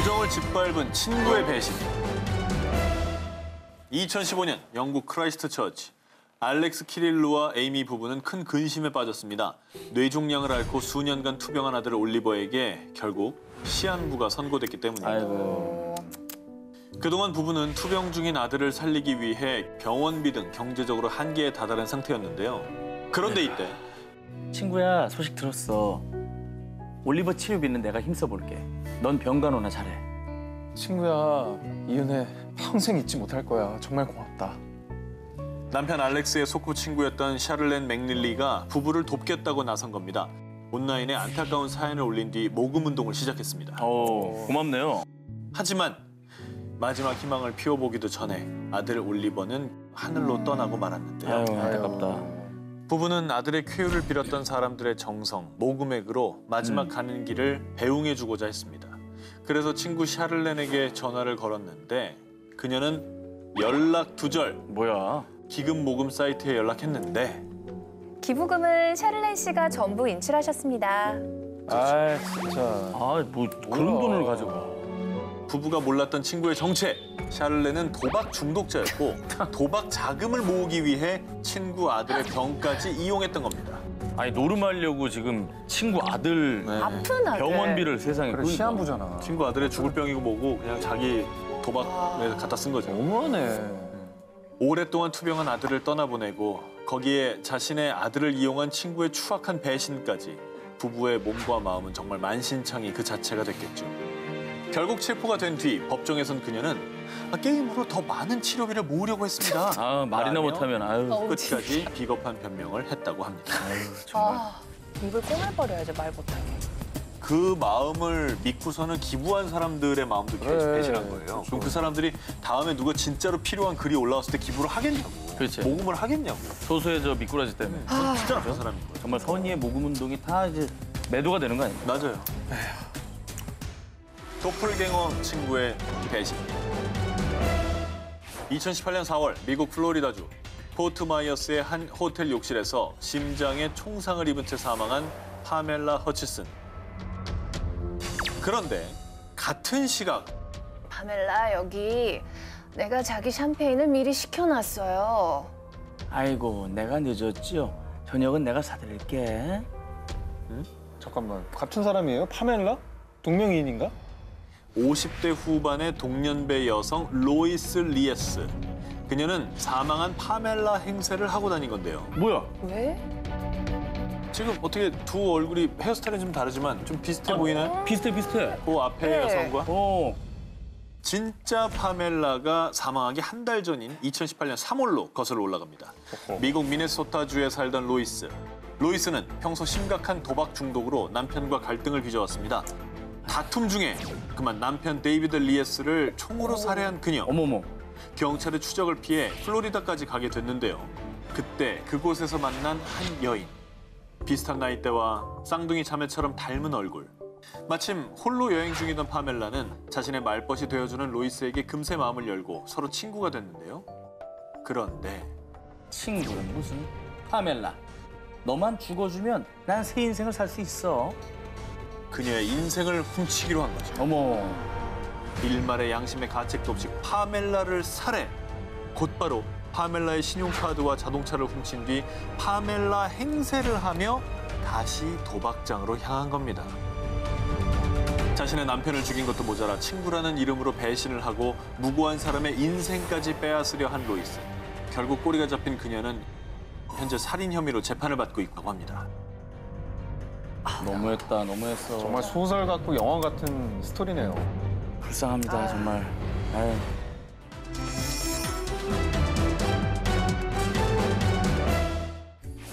우정을 짓밟은 친구의 배신. 2015년 영국 크라이스트 처치. 알렉스 키릴루와 에이미 부부는 큰 근심에 빠졌습니다. 뇌종양을 앓고 수년간 투병한 아들 올리버에게 결국 시한부가 선고됐기 때문입니다. 아이고. 그동안 부부는 투병 중인 아들을 살리기 위해 병원비 등 경제적으로 한계에 다다른 상태였는데요. 그런데 이때 친구야, 소식 들었어. 올리버 치료비는 내가 힘써볼게. 넌 병간호나 잘해. 친구야, 이 은혜 평생 잊지 못할 거야. 정말 고맙다. 남편 알렉스의 소꿉친구였던 샤를렌 맥닐리가 부부를 돕겠다고 나선 겁니다. 온라인에 안타까운 사연을 올린 뒤 모금운동을 시작했습니다. 고맙네요. 하지만 마지막 희망을 피워보기도 전에 아들 올리버는 하늘로 떠나고 말았는데요. 아유, 안타깝다. 부부는 아들의 쾌유를 빌었던 사람들의 정성, 모금액으로 마지막 가는 길을 배웅해주고자 했습니다. 그래서 친구 샤를렌에게 전화를 걸었는데 그녀는 연락 두절. 뭐야? 기금 모금 사이트에 연락했는데 기부금은 샤를렌 씨가 전부 인출하셨습니다. 아, 진짜. 뭐 그런 돈을 가져가. 부부가 몰랐던 친구의 정체. 샤를렌은 도박 중독자였고 도박 자금을 모으기 위해 친구 아들의 병까지 이용했던 겁니다. 아니, 노름하려고 지금 친구 아들 아픈 아들. 병원비를 세상에. 그래, 시한부잖아. 친구 아들의 죽을 병이고 뭐고 그냥 자기 도박에 갖다 쓴 거죠. 너무하네. 오랫동안 투병한 아들을 떠나보내고 거기에 자신의 아들을 이용한 친구의 추악한 배신까지 부부의 몸과 마음은 정말 만신창이 그 자체가 됐겠죠. 결국 체포가 된 뒤 법정에선 그녀는 게임으로 더 많은 치료비를 모으려고 했습니다. 말이나 라며 못하면 아유. 끝까지 비겁한 변명을 했다고 합니다. 정말. 입을 꼬매버려야죠, 말 못하게. 그 마음을 믿고서는 기부한 사람들의 마음도 그래, 배신한 거예요. 그럼 그 사람들이 다음에 누가 진짜로 필요한 글이 올라왔을 때 기부를 하겠냐고. 그렇지. 모금을 하겠냐고. 소수의 저 미꾸라지 때문에. 진짜 나쁜 사람인 거예요. 정말 선의의 모금 운동이 다 이제 매도가 되는 거 아닙니까? 맞아요. 도플갱어 친구의 배신. 2018년 4월 미국 플로리다주 포트 마이어스의 한 호텔 욕실에서 심장에 총상을 입은 채 사망한 파멜라 허치슨. 그런데 같은 시각 파멜라, 여기 내가 자기 샴페인을 미리 시켜놨어요. 아이고, 내가 늦었지요. 저녁은 내가 사드릴게. 잠깐만, 같은 사람이에요? 파멜라? 동명이인인가? 50대 후반의 동년배 여성 로이스 리에스. 그녀는 사망한 파멜라 행세를 하고 다닌 건데요. 뭐야? 왜? 지금 어떻게 두 얼굴이 헤어스타일은 좀 다르지만 좀 비슷해 보이나요? 비슷해. 그 앞에 네. 여성과? 어. 진짜 파멜라가 사망하기 한 달 전인 2018년 3월로 거슬러 올라갑니다. 미국 미네소타주에 살던 로이스. 로이스는 평소 심각한 도박 중독으로 남편과 갈등을 빚어왔습니다. 다툼 중에 그만 남편 데이비드 리에스를 총으로 살해한 그녀. 어머머. 경찰의 추적을 피해 플로리다까지 가게 됐는데요. 그때 그곳에서 만난 한 여인. 비슷한 나이대와 쌍둥이 자매처럼 닮은 얼굴. 마침 홀로 여행 중이던 파멜라는 자신의 말벗이 되어주는 로이스에게 금세 마음을 열고 서로 친구가 됐는데요. 그런데 친구는 무슨? 파멜라. 너만 죽어주면 난 새 인생을 살 수 있어. 그녀의 인생을 훔치기로 한 거죠. 어머. 일말의 양심의 가책도 없이 파멜라를 살해. 곧바로 파멜라의 신용카드와 자동차를 훔친 뒤 파멜라 행세를 하며 다시 도박장으로 향한 겁니다. 자신의 남편을 죽인 것도 모자라 친구라는 이름으로 배신을 하고 무고한 사람의 인생까지 빼앗으려 한 로이스. 결국 꼬리가 잡힌 그녀는 현재 살인 혐의로 재판을 받고 있다고 합니다. 너무했다, 너무했어. 정말 소설 같고 영화 같은 스토리네요. 불쌍합니다, 정말. 아유.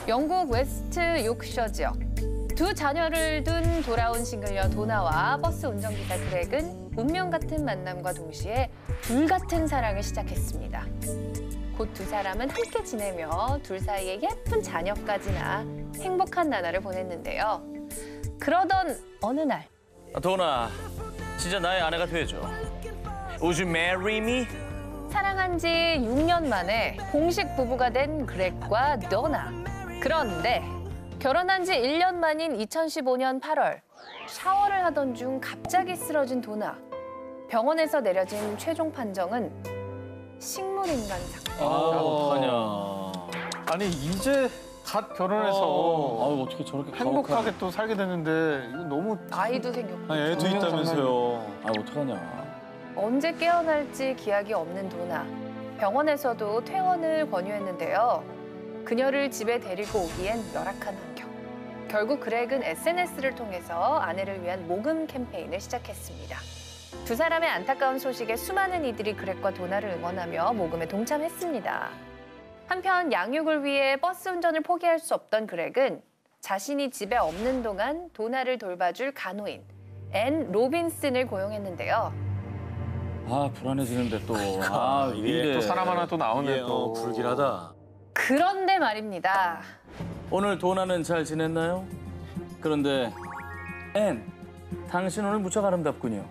영국 웨스트 요크셔 지역. 두 자녀를 둔 돌아온 싱글녀 도나와 버스 운전기사 그렉은 운명 같은 만남과 동시에 불같은 사랑을 시작했습니다. 곧 두 사람은 함께 지내며 둘 사이에 예쁜 자녀까지 낳아 행복한 나날을 보냈는데요. 그러던 어느 날. 도나, 진짜 나의 아내가 되어줘. Would you marry me? 사랑한 지 6년 만에 공식 부부가 된 그렉과 도나. 그런데 결혼한 지 1년 만인 2015년 8월 샤워를 하던 중 갑자기 쓰러진 도나. 병원에서 내려진 최종 판정은 식물인간상. 어떡하냐. 아니 이제 갓 결혼해서 아유, 어떻게 저렇게 행복하게 또 살게 됐는데 이거 너무 아이도 생겼고. 아니, 애도 있다면서요. 아, 어떡하냐. 언제 깨어날지 기약이 없는 도나. 병원에서도 퇴원을 권유했는데요. 그녀를 집에 데리고 오기엔 열악한 환경. 결국 그렉은 SNS를 통해서 아내를 위한 모금 캠페인을 시작했습니다. 두 사람의 안타까운 소식에 수많은 이들이 그렉과 도나를 응원하며 모금에 동참했습니다. 한편 양육을 위해 버스 운전을 포기할 수 없던 그렉은 자신이 집에 없는 동안 도나를 돌봐줄 간호인 앤 로빈슨을 고용했는데요. 아, 불안해지는데 또. 아, 이게 또 사람 하나 또 나오네 또. 불길하다. 그런데 말입니다. 오늘 도나는 잘 지냈나요? 그런데 앤, 당신 오늘 무척 아름답군요.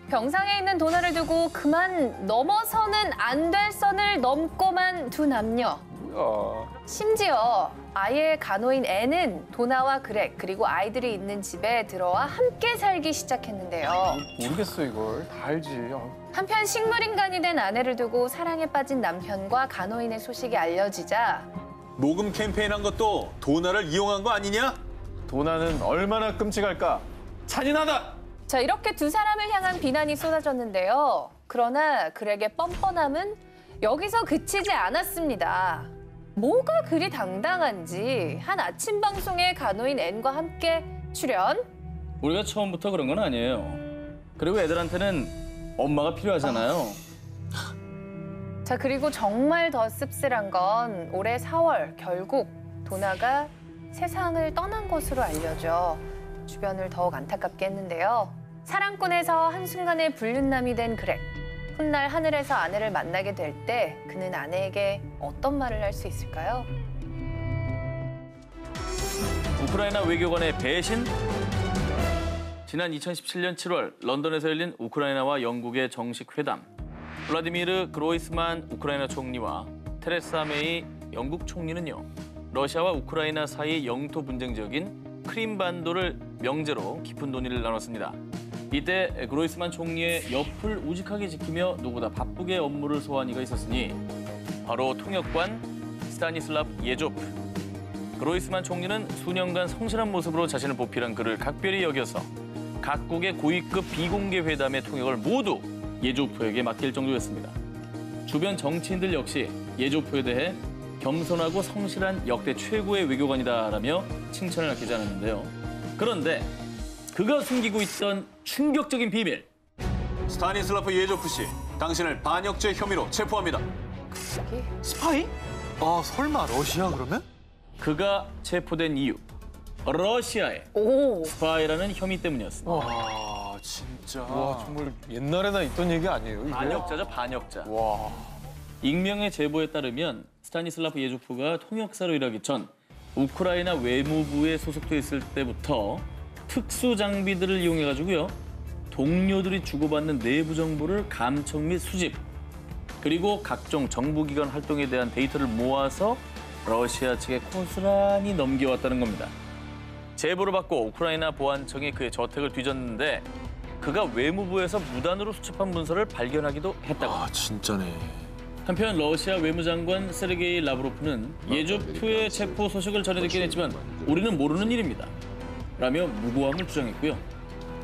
병상에 있는 도나를 두고 그만 넘어서는 안 될 선을 넘고만 두 남녀. 뭐야. 심지어 아이의 간호인 앤은 도나와 그렉 그리고 아이들이 있는 집에 들어와 함께 살기 시작했는데요. 모르겠어 이걸. 다 알지. 한편 식물인간이 된 아내를 두고 사랑에 빠진 남편과 간호인의 소식이 알려지자 모금 캠페인 한 것도 도나를 이용한 거 아니냐? 도나는 얼마나 끔찍할까. 잔인하다. 자 이렇게 두 사람을 향한 비난이 쏟아졌는데요. 그러나 그렉의 뻔뻔함은 여기서 그치지 않았습니다. 뭐가 그리 당당한지 한 아침 방송에 간호인 앤과 함께 출연. 우리가 처음부터 그런 건 아니에요. 그리고 애들한테는 엄마가 필요하잖아요. 자 그리고 정말 더 씁쓸한 건 올해 4월 결국 도나가 세상을 떠난 것으로 알려져 주변을 더욱 안타깝게 했는데요. 사랑꾼에서 한순간에 불륜남이 된 그렉. 훗날 하늘에서 아내를 만나게 될 때 그는 아내에게 어떤 말을 할 수 있을까요? 우크라이나 외교관의 배신? 지난 2017년 7월 런던에서 열린 우크라이나와 영국의 정식 회담. 블라디미르 그로이스만 우크라이나 총리와 테레사 메이 영국 총리는요. 러시아와 우크라이나 사이 영토 분쟁 지역인 크림반도를 명제로 깊은 논의를 나눴습니다. 이때 그로이스만 총리의 옆을 우직하게 지키며 누구보다 바쁘게 업무를 소화한 이가 있었으니 바로 통역관 스타니슬라프 예조프. 그로이스만 총리는 수년간 성실한 모습으로 자신을 보필한 그를 각별히 여겨서 각국의 고위급 비공개 회담의 통역을 모두 예조프에게 맡길 정도였습니다. 주변 정치인들 역시 예조프에 대해 겸손하고 성실한 역대 최고의 외교관이다라며 칭찬을 아끼지 않았는데요. 그런데 그가 숨기고 있던 충격적인 비밀. 스타니슬라프 예조프 씨, 당신을 반역죄 혐의로 체포합니다. 스파이? 아, 설마 러시아 그러면? 그가 체포된 이유. 러시아의 오. 스파이라는 혐의 때문이었습니다. 와, 진짜. 와 정말 옛날에나 있던 얘기 아니에요 이게? 반역자죠, 반역자. 와. 익명의 제보에 따르면 스타니슬라프 예조프가 통역사로 일하기 전 우크라이나 외무부에 소속돼 있을 때부터 특수 장비들을 이용해가지고요. 동료들이 주고받는 내부 정보를 감청 및 수집, 그리고 각종 정부기관 활동에 대한 데이터를 모아서 러시아 측에 고스란히 넘겨왔다는 겁니다. 제보를 받고 우크라이나 보안청이 그의 저택을 뒤졌는데 그가 외무부에서 무단으로 수첩한 문서를 발견하기도 했다고 합니다. 아, 진짜네. 한편 러시아 외무장관 세르게이 라브로프는 예조프의 체포 소식을 전해 듣긴 했지만 우리는 모르는 일입니다. 라며 무고함을 주장했고요.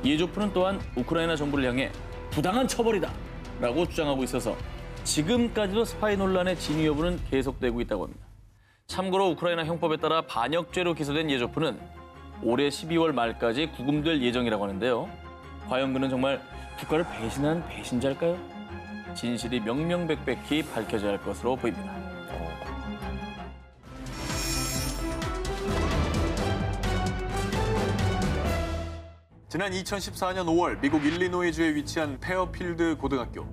예조프는 또한 우크라이나 정부를 향해 부당한 처벌이다 라고 주장하고 있어서 지금까지도 스파이 논란의 진위 여부는 계속되고 있다고 합니다. 참고로 우크라이나 형법에 따라 반역죄로 기소된 예조프는 올해 12월 말까지 구금될 예정이라고 하는데요. 과연 그는 정말 국가를 배신한 배신자일까요? 진실이 명명백백히 밝혀져야 할 것으로 보입니다. 지난 2014년 5월 미국 일리노이주에 위치한 페어필드 고등학교.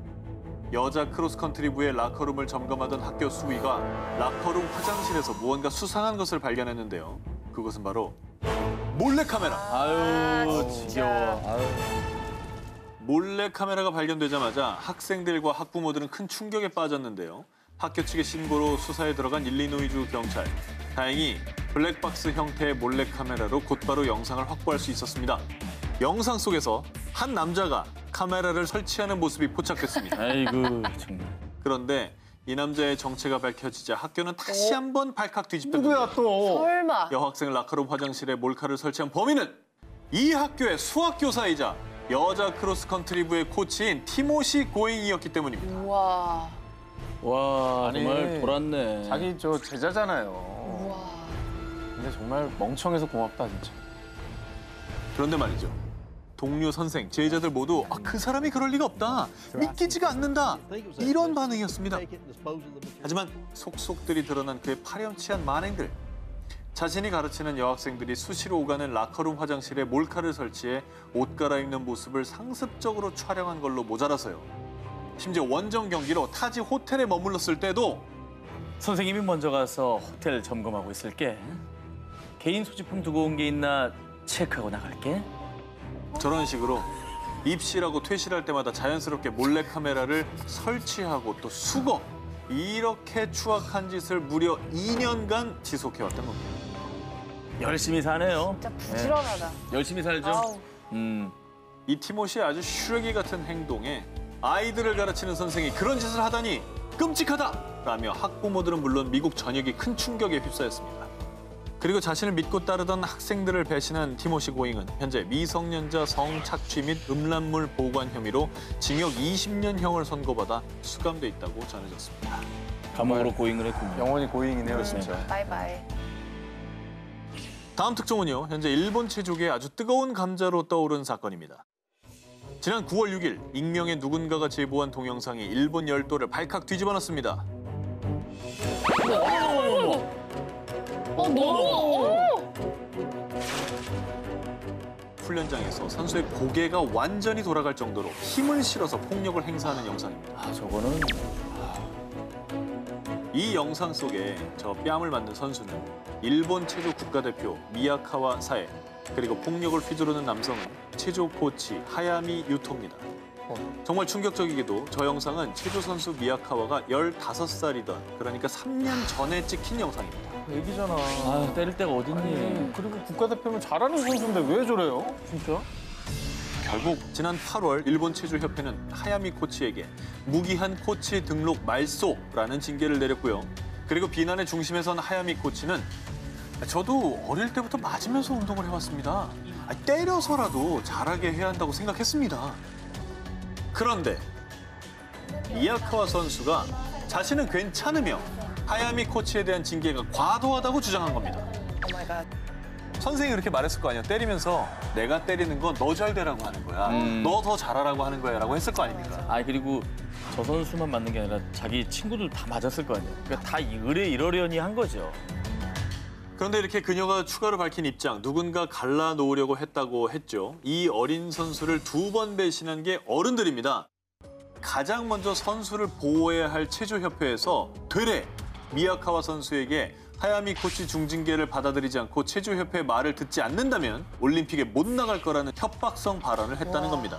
여자 크로스컨트리부의 라커룸을 점검하던 학교 수위가 라커룸 화장실에서 무언가 수상한 것을 발견했는데요. 그것은 바로 몰래카메라. 아유, 진짜. 지겨워. 아유. 몰래카메라가 발견되자마자 학생들과 학부모들은 큰 충격에 빠졌는데요. 학교 측의 신고로 수사에 들어간 일리노이주 경찰. 다행히 블랙박스 형태의 몰래카메라로 곧바로 영상을 확보할 수 있었습니다. 영상 속에서 한 남자가 카메라를 설치하는 모습이 포착됐습니다. 아이고 정말. 그런데 이 남자의 정체가 밝혀지자 학교는 다시 한번 발칵 뒤집혔는데 누구야 또? 설마. 여학생 라카룸 화장실에 몰카를 설치한 범인은 이 학교의 수학교사이자 여자 크로스컨트리부의 코치인 티모시 고잉이었기 때문입니다. 우와. 와 아니, 정말 돌았네. 자기 저 제자잖아요. 우와. 근데 정말 멍청해서 고맙다 진짜. 그런데 말이죠. 동료 선생, 제자들 모두 그 사람이 그럴 리가 없다. 믿기지가 않는다. 이런 반응이었습니다. 하지만 속속들이 드러난 그의 파렴치한 만행들. 자신이 가르치는 여학생들이 수시로 오가는 라커룸 화장실에 몰카를 설치해 옷 갈아입는 모습을 상습적으로 촬영한 걸로 모자라서요. 심지어 원정 경기로 타지 호텔에 머물렀을 때도 선생님이 먼저 가서 호텔 점검하고 있을게. 개인 소지품 두고 온 게 있나 체크하고 나갈게. 저런 식으로 입실하고 퇴실할 때마다 자연스럽게 몰래카메라를 설치하고 또 수거. 이렇게 추악한 짓을 무려 2년간 지속해왔던 겁니다. 열심히 사네요. 진짜 부지런하다. 열심히 살죠. 아우. 이 티모시의 아주 슈레기 같은 행동에 아이들을 가르치는 선생이 그런 짓을 하다니 끔찍하다! 라며 학부모들은 물론 미국 전역이 큰 충격에 휩싸였습니다. 그리고 자신을 믿고 따르던 학생들을 배신한 티모시 고잉은 현재 미성년자 성착취 및 음란물 보관 혐의로 징역 20년형을 선고받아 수감돼 있다고 전해졌습니다. 감옥으로 고잉을 했군요. 영원히 고잉이네요 진짜. 바이바이. 다음 특종은요. 현재 일본 체조계의 아주 뜨거운 감자로 떠오른 사건입니다. 지난 9월 6일 익명의 누군가가 제보한 동영상이 일본 열도를 발칵 뒤집어놨습니다. 너무. 훈련장에서 선수의 고개가 완전히 돌아갈 정도로 힘을 실어서 폭력을 행사하는 영상입니다. 아 저거는 이 영상 속에 저 뺨을 맞는 선수는 일본 체조 국가대표 미야카와 사에, 그리고 폭력을 휘두르는 남성은 체조 코치 하야미 유토입니다. 정말 충격적이게도 저 영상은 체조 선수 미야카와가 15살이던 그러니까 3년 전에 찍힌 영상입니다. 애기잖아. 아 때릴 데가 어딨니? 그리고 국가대표면 잘하는 선수인데 왜 저래요? 진짜? 결국 지난 8월 일본 체조협회는 하야미 코치에게 무기한 코치 등록 말소라는 징계를 내렸고요. 그리고 비난의 중심에 선 하야미 코치는 저도 어릴 때부터 맞으면서 운동을 해왔습니다. 때려서라도 잘하게 해야 한다고 생각했습니다. 그런데 미야카와 선수가 자신은 괜찮으며 하야미 코치에 대한 징계가 과도하다고 주장한 겁니다. 오 마이 갓. 선생이 그렇게 말했을 거 아니야. 때리면서 내가 때리는 건 너 잘 되라고 하는 거야. 너 더 잘하라고 하는 거야 라고 했을 거 아닙니까? 아 그리고 저 선수만 맞는 게 아니라 자기 친구들 다 맞았을 거 아니에요. 그러니까 다 의뢰이러려니 한 거죠. 그런데 이렇게 그녀가 추가로 밝힌 입장, 누군가 갈라놓으려고 했다고 했죠. 이 어린 선수를 2번 배신한 게 어른들입니다. 가장 먼저 선수를 보호해야 할 체조협회에서 되레 미야카와 선수에게 하야미 코치 중징계를 받아들이지 않고 체조협회의 말을 듣지 않는다면 올림픽에 못 나갈 거라는 협박성 발언을 했다는 겁니다.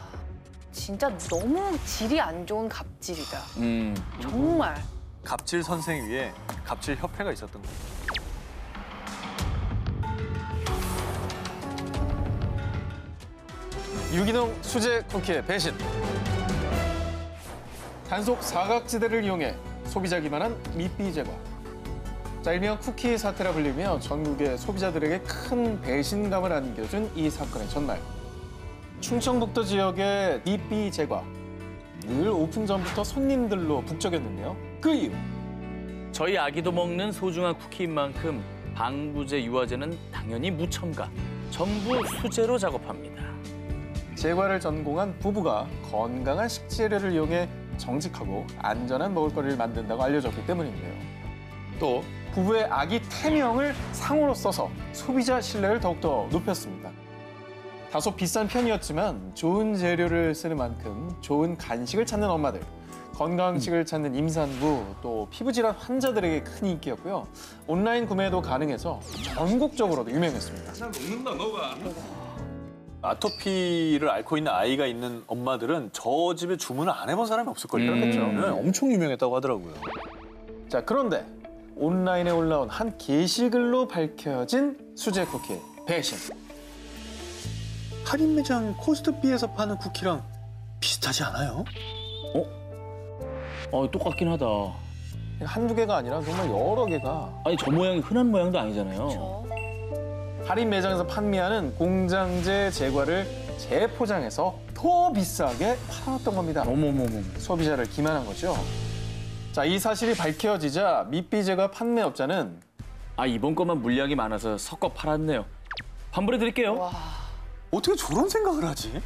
진짜 너무 질이 안 좋은 갑질이다. 음. 정말. 갑질 선생 위에 갑질 협회가 있었던 겁니다. 유기농 수제 쿠키의 배신. 단속 사각지대를 이용해 소비자 기만한 미삐 제거. 자, 일명 쿠키 사태라 불리며 전국의 소비자들에게 큰 배신감을 안겨준 이 사건의 전날. 충청북도 지역의 미삐 제과. 늘 오픈 전부터 손님들로 북적였는데요. 그 이유. 저희 아기도 먹는 소중한 쿠키인 만큼 방부제 유화제는 당연히 무첨가, 전부 수제로 작업합니다. 제과를 전공한 부부가 건강한 식재료를 이용해 정직하고 안전한 먹을거리를 만든다고 알려졌기 때문인데요. 또 부부의 아기 태명을 상호로 써서 소비자 신뢰를 더욱더 높였습니다. 다소 비싼 편이었지만 좋은 재료를 쓰는 만큼 좋은 간식을 찾는 엄마들, 건강식을 찾는 임산부, 또 피부질환 환자들에게 큰 인기였고요. 온라인 구매도 가능해서 전국적으로도 유명했습니다. 아토피를 앓고 있는 아이가 있는 엄마들은 저 집에 주문을 안 해본 사람이 없을걸요. 그렇겠죠. 네, 엄청 유명했다고 하더라고요. 자, 그런데 온라인에 올라온 한 게시글로 밝혀진 수제 쿠키의 배신. 할인 매장 코스트비에서 파는 쿠키랑 비슷하지 않아요? 똑같긴 하다. 한두 개가 아니라 정말 여러 개가 아니 저 모양이 흔한 모양도 아니잖아요. 그렇죠. 할인 매장에서 판매하는 공장제 제과를 재포장해서 더 비싸게 팔았던 겁니다. 어머머머. 소비자를 기만한 거죠. 자, 이 사실이 밝혀지자 미삐제과 판매업자는 이번 것만 물량이 많아서 섞어 팔았네요. 환불해 드릴게요. 와, 어떻게 저런 생각을 하지?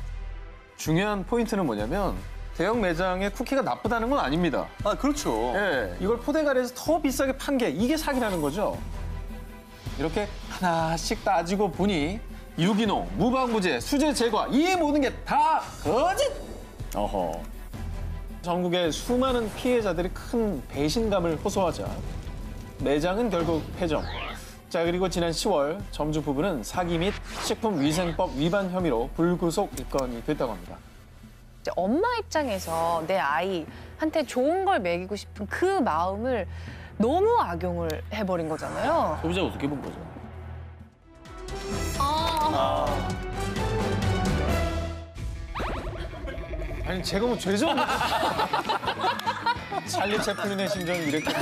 중요한 포인트는 뭐냐면 대형 매장의 쿠키가 나쁘다는 건 아닙니다. 아, 그렇죠. 예, 이걸 포대가리에서 더 비싸게 판 게 이게 사기라는 거죠. 이렇게 하나씩 따지고 보니 유기농, 무방부제, 수제 제과 이 모든 게 다 거짓! 어허. 전국의 수많은 피해자들이 큰 배신감을 호소하자 매장은 결국 폐점. 자, 그리고 지난 10월 점주 부부는 사기 및 식품위생법 위반 혐의로 불구속 입건이 됐다고 합니다. 이제 엄마 입장에서 내 아이한테 좋은 걸 먹이고 싶은 그 마음을 너무 악용을 해버린 거잖아요. 소비자가 어떻게 본 거죠? 아니, 제가 뭐 죄죠? 찰리 채플린의 심정이 이렇게.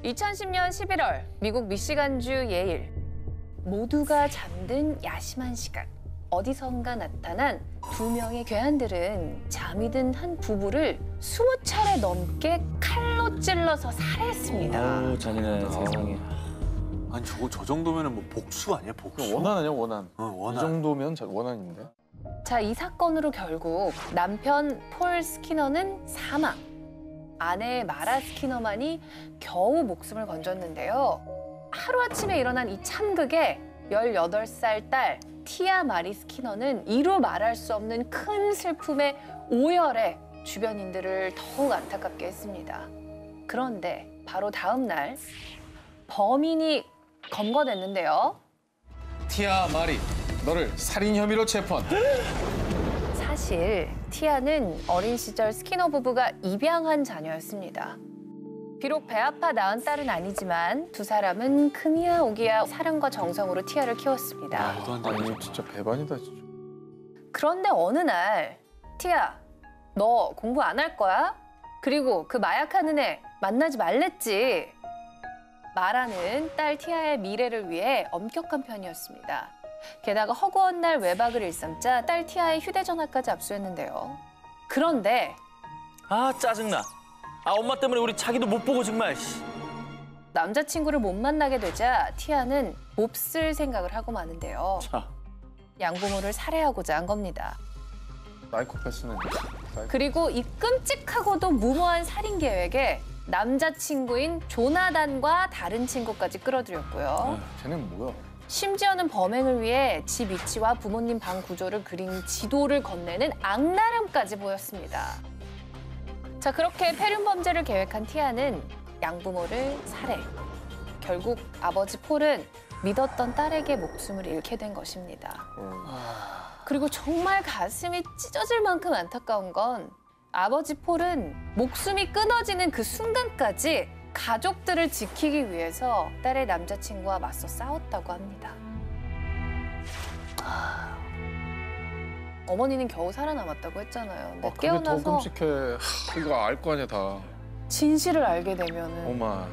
2010년 11월 미국 미시간주 예일. 모두가 잠든 야심한 시간. 어디선가 나타난 2명의 괴한들은 잠이 든 한 부부를 20차례 넘게 칼로 찔러서 살해했습니다. 잔인해 세상에. 아니, 저 정도면 뭐 복수 아니야, 복수? 원한 아니야, 원한. 원한. 이 정도면 원한인데. 자, 이 사건으로 결국 남편 폴 스키너는 사망. 아내 마라 스키너만이 겨우 목숨을 건졌는데요. 하루아침에 일어난 이 참극에 18살 딸 티아 마리 스키너는 이루 말할 수 없는 큰 슬픔의 오열에 주변인들을 더욱 안타깝게 했습니다. 그런데 바로 다음 날 범인이 검거됐는데요. 티아 마리, 너를 살인 혐의로 체포한다. 사실 티아는 어린 시절 스키너 부부가 입양한 자녀였습니다. 비록 배 아파 낳은 딸은 아니지만 두 사람은 금이야 오기야 사랑과 정성으로 티아를 키웠습니다. 말도 안 되는 아니, 진짜 배반이다, 진짜. 그런데 어느 날 티아, 너 공부 안 할 거야? 그리고 그 마약하는 애 만나지 말랬지. 마라는 딸 티아의 미래를 위해 엄격한 편이었습니다. 게다가 허구한 날 외박을 일삼자 딸 티아의 휴대전화까지 압수했는데요. 그런데 짜증나. 엄마 때문에 우리 자기도 못 보고 정말. 남자친구를 못 만나게 되자 티아는 몹쓸 생각을 하고 마는데요. 자. 양부모를 살해하고자 한 겁니다. 사이코패스는. 그리고 이 끔찍하고도 무모한 살인 계획에 남자친구인 조나단과 다른 친구까지 끌어들였고요. 쟤는 뭐야? 심지어는 범행을 위해 집 위치와 부모님 방 구조를 그린 지도를 건네는 악랄함까지 보였습니다. 자, 그렇게 폐륜 범죄를 계획한 티아는 양부모를 살해. 결국 아버지 폴은 믿었던 딸에게 목숨을 잃게 된 것입니다. 그리고 정말 가슴이 찢어질 만큼 안타까운 건 아버지 폴은 목숨이 끊어지는 그 순간까지 가족들을 지키기 위해서 딸의 남자친구와 맞서 싸웠다고 합니다. 어머니는 겨우 살아남았다고 했잖아요. 근데 그게 더 깨어나서 끔찍해. 이거 알 거 아니야, 다. 진실을 알게 되면은 오마.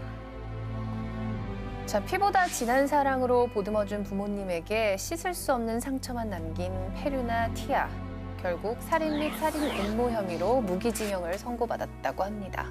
자, 피보다 진한 사랑으로 보듬어준 부모님에게 씻을 수 없는 상처만 남긴 페류나 티아. 결국 살인 및 살인 음모 혐의로 무기징역을 선고받았다고 합니다.